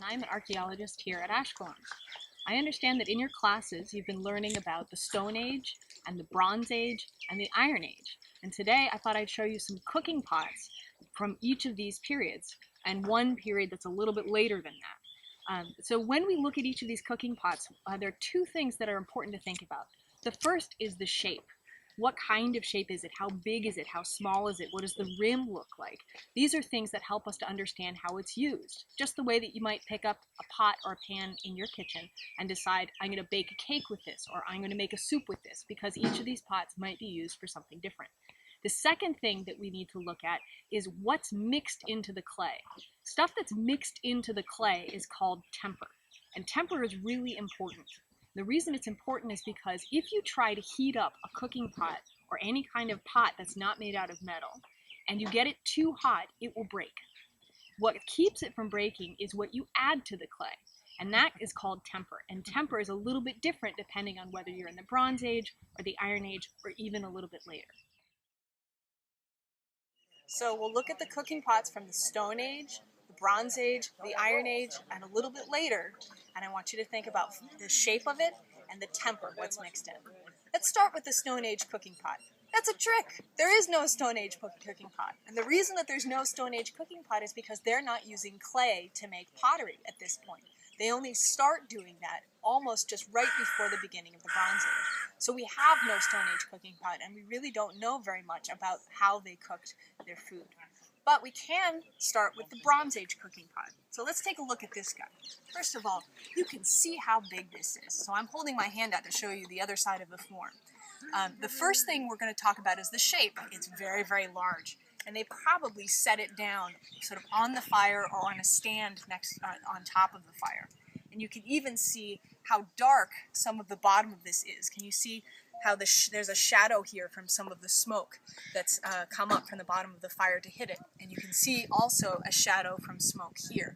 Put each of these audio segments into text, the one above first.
I'm an archaeologist here at Ashkelon. I understand that in your classes you've been learning about the Stone Age and the Bronze Age and the Iron Age. And today I thought I'd show you some cooking pots from each of these periods and one period that's a little bit later than that. So when we look at each of these cooking pots, there are two things that are important to think about. The first is the shape. What kind of shape is it? How big is it? How small is it? What does the rim look like? These are things that help us to understand how it's used. Just the way that you might pick up a pot or a pan in your kitchen and decide, I'm going to bake a cake with this, or I'm going to make a soup with this, because each of these pots might be used for something different. The second thing that we need to look at is what's mixed into the clay. Stuff that's mixed into the clay is called temper, and temper is really important. The reason it's important is because if you try to heat up a cooking pot or any kind of pot that's not made out of metal and you get it too hot, it will break. What keeps it from breaking is what you add to the clay, and that is called temper. And temper is a little bit different depending on whether you're in the Bronze Age or the Iron Age or even a little bit later. So we'll look at the cooking pots from the Stone Age, the Bronze Age, the Iron Age, and a little bit later, and I want you to think about the shape of it and the temper, what's mixed in. Let's start with the Stone Age cooking pot. That's a trick! There is no Stone Age cooking pot, and the reason that there's no Stone Age cooking pot is because they're not using clay to make pottery at this point. They only start doing that almost just right before the beginning of the Bronze Age. So we have no Stone Age cooking pot, and we really don't know very much about how they cooked their food. But we can start with the Bronze Age cooking pot. So let's take a look at this guy. First of all, you can see how big this is. So I'm holding my hand out to show you the other side of the form. The first thing we're going to talk about is the shape. It's very, very large. And they probably set it down sort of on the fire or on a stand next on top of the fire. And you can even see how dark some of the bottom of this is. Can you see how there's a shadow here from some of the smoke that's come up from the bottom of the fire to hit it. And you can see also a shadow from smoke here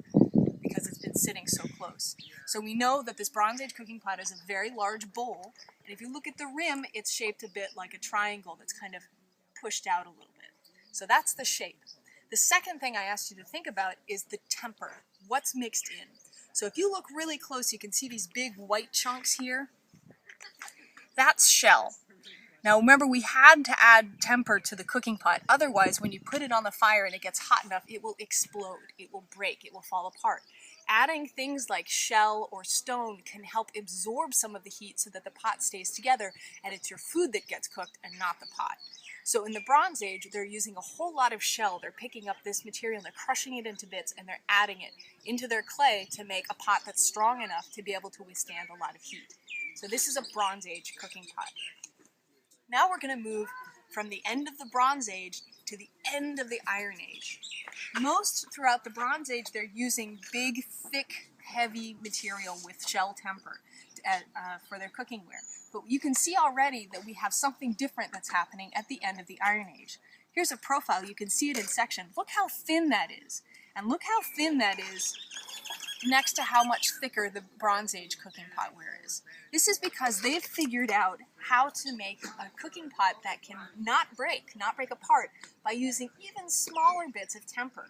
because it's been sitting so close. So we know that this Bronze Age cooking pot is a very large bowl. And if you look at the rim, it's shaped a bit like a triangle that's kind of pushed out a little bit. So that's the shape. The second thing I asked you to think about is the temper. What's mixed in? So if you look really close, you can see these big white chunks here. That's shell. Now remember, we had to add temper to the cooking pot. Otherwise, when you put it on the fire and it gets hot enough, it will explode, it will break, it will fall apart. Adding things like shell or stone can help absorb some of the heat so that the pot stays together, and it's your food that gets cooked and not the pot. So in the Bronze Age, they're using a whole lot of shell. They're picking up this material and they're crushing it into bits and they're adding it into their clay to make a pot that's strong enough to be able to withstand a lot of heat. So this is a Bronze Age cooking pot. Now we're going to move from the end of the Bronze Age to the end of the Iron Age. Most throughout the Bronze Age, they're using big, thick, heavy material with shell temper for their cooking ware. But you can see already that we have something different that's happening at the end of the Iron Age. Here's a profile. You can see it in section. Look how thin that is. And look how thin that is next to how much thicker the Bronze Age cooking pot ware is. This is because they've figured out how to make a cooking pot that can not break apart by using even smaller bits of temper.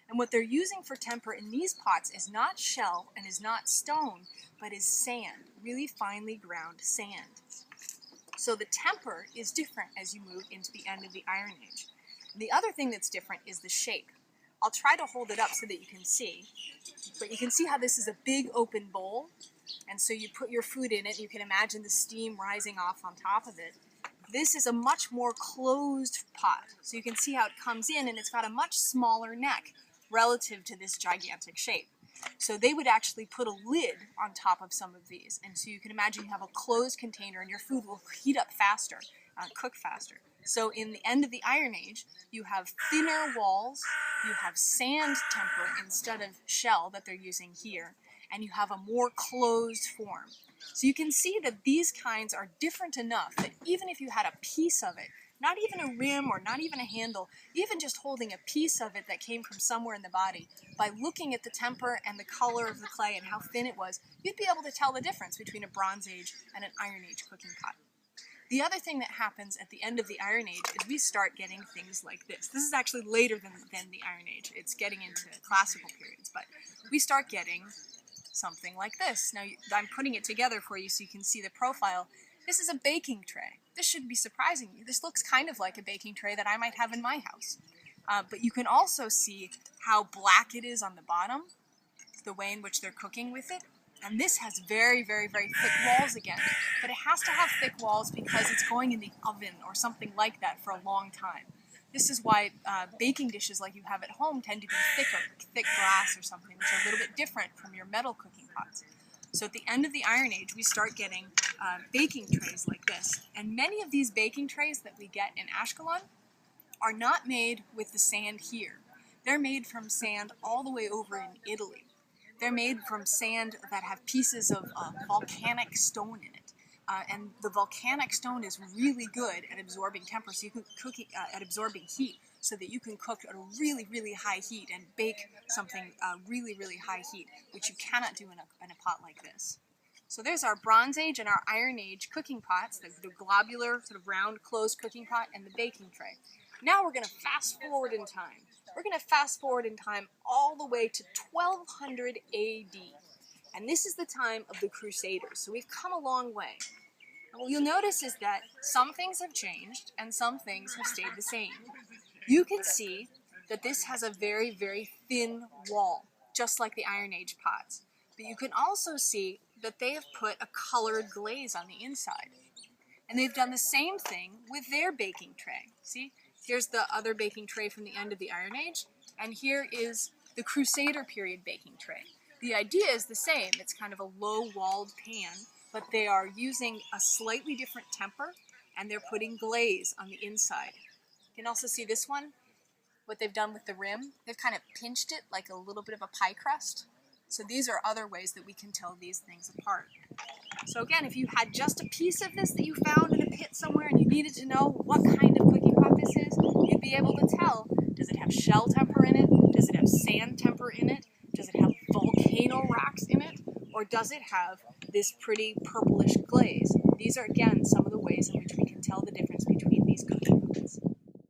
And what they're using for temper in these pots is not shell and is not stone, but is sand, really finely ground sand. So the temper is different as you move into the end of the Iron Age. And the other thing that's different is the shape. I'll try to hold it up so that you can see, but you can see how this is a big open bowl, and so you put your food in it, you can imagine the steam rising off on top of it. This is a much more closed pot, so you can see how it comes in and it's got a much smaller neck relative to this gigantic shape. So they would actually put a lid on top of some of these, and so you can imagine you have a closed container and your food will heat up faster, cook faster. So in the end of the Iron Age, you have thinner walls, you have sand temper instead of shell that they're using here, and you have a more closed form. So you can see that these kinds are different enough that even if you had a piece of it, not even a rim or not even a handle, even just holding a piece of it that came from somewhere in the body, by looking at the temper and the color of the clay and how thin it was, you'd be able to tell the difference between a Bronze Age and an Iron Age cooking pot. The other thing that happens at the end of the Iron Age is we start getting things like this. This is actually later than the Iron Age. It's getting into classical periods, but we start getting something like this. Now, I'm putting it together for you so you can see the profile. This is a baking tray. This should be surprising you. This looks kind of like a baking tray that I might have in my house. But you can also see how black it is on the bottom, the way in which they're cooking with it. And this has very, very, very thick walls again. But it has to have thick walls because it's going in the oven or something like that for a long time. This is why baking dishes like you have at home tend to be thicker, thick glass or something, which are a little bit different from your metal cooking pots. So at the end of the Iron Age, we start getting baking trays like this. And many of these baking trays that we get in Ashkelon are not made with the sand here. They're made from sand all the way over in Italy. They're made from sand that have pieces of volcanic stone in it. And the volcanic stone is really good at absorbing temperature, so you can cook at absorbing heat, so that you can cook at a really, really high heat and bake something really, really high heat, which you cannot do in a pot like this. So there's our Bronze Age and our Iron Age cooking pots, the globular, sort of round, closed cooking pot, and the baking tray. Now we're going to fast forward in time. We're going to fast forward in time all the way to 1200 AD. And this is the time of the Crusaders, so we've come a long way. And what you'll notice is that some things have changed and some things have stayed the same. You can see that this has a very, very thin wall, just like the Iron Age pots. But you can also see that they have put a colored glaze on the inside. And they've done the same thing with their baking tray. See? Here's the other baking tray from the end of the Iron Age, and here is the Crusader period baking tray. The idea is the same. It's kind of a low-walled pan, but they are using a slightly different temper, and they're putting glaze on the inside. You can also see this one, what they've done with the rim. They've kind of pinched it like a little bit of a pie crust. So these are other ways that we can tell these things apart. So again, if you had just a piece of this that you found in a pit somewhere and you needed to know what kind of cooking pot this is, you'd be able to tell. Does it have shell temper in it? Does it have sand temper in it? Does it have volcano rocks in it? Or does it have this pretty purplish glaze? These are, again, some of the ways in which we can tell the difference between these cooking pots.